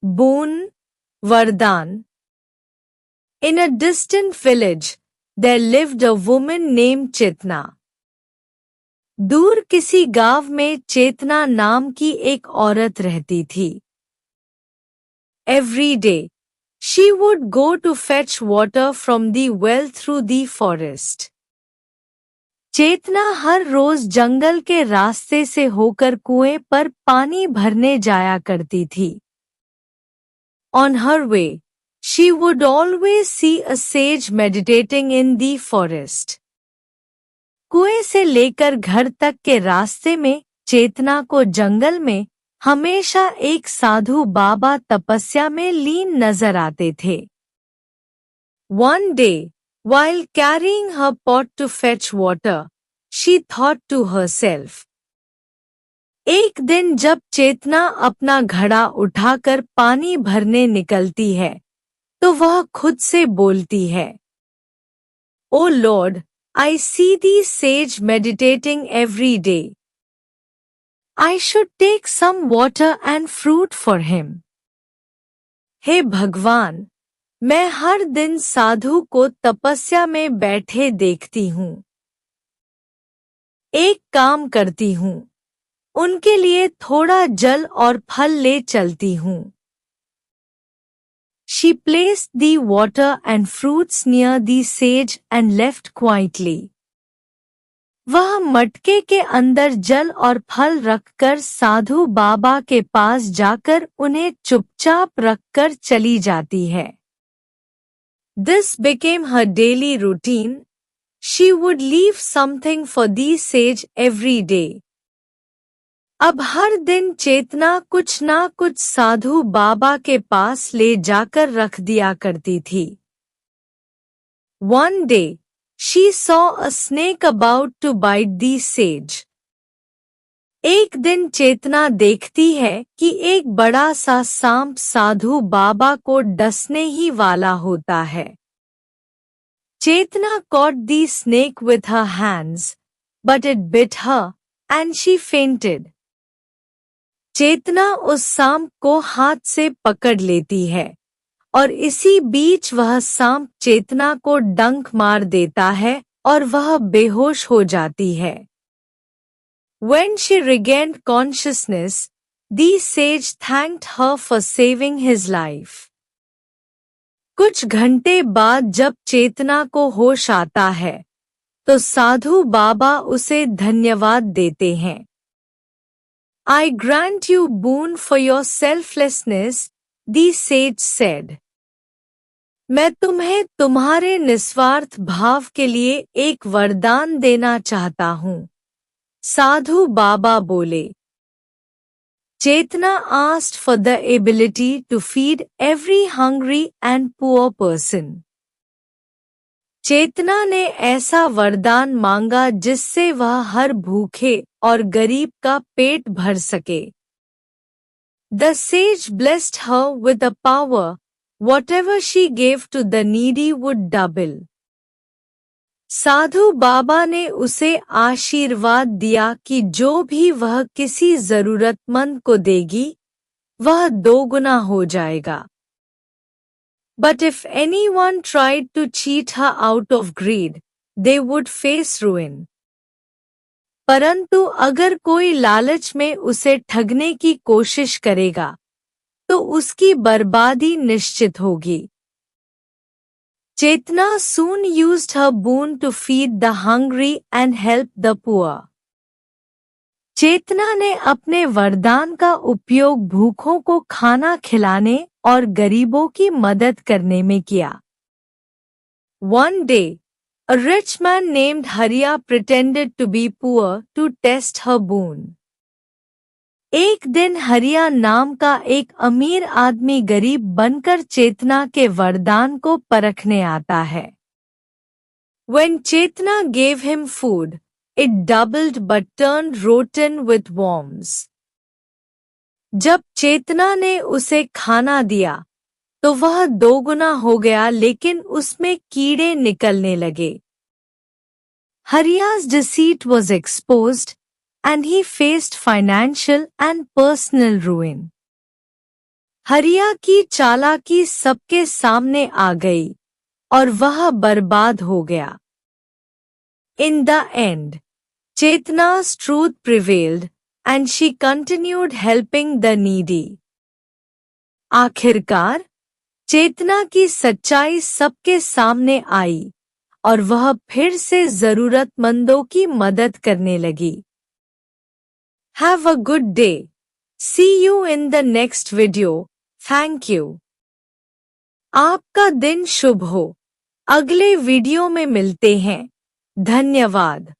boon, वरदान. In a distant village, there lived a woman named Chetna. दूर किसी गांव में चेतना नाम की एक औरत रहती थी. Every day, she would go to fetch water from the well through the forest. चेतना हर रोज जंगल के रास्ते से होकर कुएं पर पानी भरने जाया करती थी. On her way, she would always see a sage meditating in the forest. कुएं से लेकर घर तक के रास्ते में चेतना को जंगल में हमेशा एक साधु बाबा तपस्या में लीन नजर आते थे. One day, while carrying her pot to fetch water, she thought to herself. एक दिन जब चेतना अपना घड़ा उठाकर पानी भरने निकलती है, तो वह खुद से बोलती है, O Lord, I see the sage meditating every day. I should take some water and fruit for him. हे भगवान, मैं हर दिन साधु को तपस्या में बैठे देखती हूँ. एक काम करती हूँ, उनके लिए थोड़ा जल और फल ले चलती हूँ. She placed the water and fruits near the sage and left quietly. वह मटके के अंदर जल और फल रखकर साधु बाबा के पास जाकर उन्हें चुपचाप रखकर चली जाती है. This became her daily routine. She would leave something for the sage every day. अब हर दिन चेतना कुछ ना कुछ साधु बाबा के पास ले जाकर रख दिया करती थी. One day, she saw a snake about to bite the sage. एक दिन चेतना देखती है कि एक बड़ा सा सांप साधु बाबा को डसने ही वाला होता है. चेतना caught the snake with her hands, but it bit her, and she fainted. चेतना उस सांप को हाथ से पकड़ लेती है, और इसी बीच वह सांप चेतना को डंक मार देता है और वह बेहोश हो जाती है. When she regained consciousness, the sage thanked her for saving his life. कुछ घंटे बाद जब चेतना को होश आता है, तो साधु बाबा उसे धन्यवाद देते हैं. I grant you boon for your selflessness, the sage said. मैं तुम्हें तुम्हारे निस्वार्थ भाव के लिए एक वरदान देना चाहता हूँ, साधु बाबा बोले. चेतना asked for the ability to feed every hungry and poor person. चेतना ने ऐसा वरदान मांगा जिससे वह हर भूखे और गरीब का पेट भर सके. The sage blessed her with a power. Whatever she gave to the needy would double. साधु बाबा ने उसे आशीर्वाद दिया कि जो भी वह किसी जरूरतमंद को देगी, वह दोगुना हो जाएगा. But if anyone tried to cheat her out of greed, they would face ruin. परंतु अगर कोई लालच में उसे ठगने की कोशिश करेगा, तो उसकी बर्बादी निश्चित होगी. चेतना soon used her boon to feed the hungry and help the poor. चेतना ने अपने वरदान का उपयोग भूखों को खाना खिलाने और गरीबों की मदद करने में किया. One day, a rich man named Hariya pretended to be poor to test her boon. एक दिन हरिया नाम का एक अमीर आदमी गरीब बनकर चेतना के वरदान को परखने आता है. When Chetna gave him food, it doubled but turned rotten with worms. जब चेतना ने उसे खाना दिया, तो वह दोगुना हो गया लेकिन उसमें कीड़े निकलने लगे. Hariya's deceit was exposed, and he faced financial and personal ruin. हरिया की चालाकी सबके सामने आ गई और वह बर्बाद हो गया। In the end, Chetna's truth prevailed and she continued helping the needy. आखिरकार चेतना की सच्चाई सबके सामने आई और वह फिर से जरूरतमंदों की मदद करने लगी। Have a good day. See you in the next video. Thank you. आपका दिन शुभ हो। अगले वीडियो में मिलते हैं। धन्यवाद।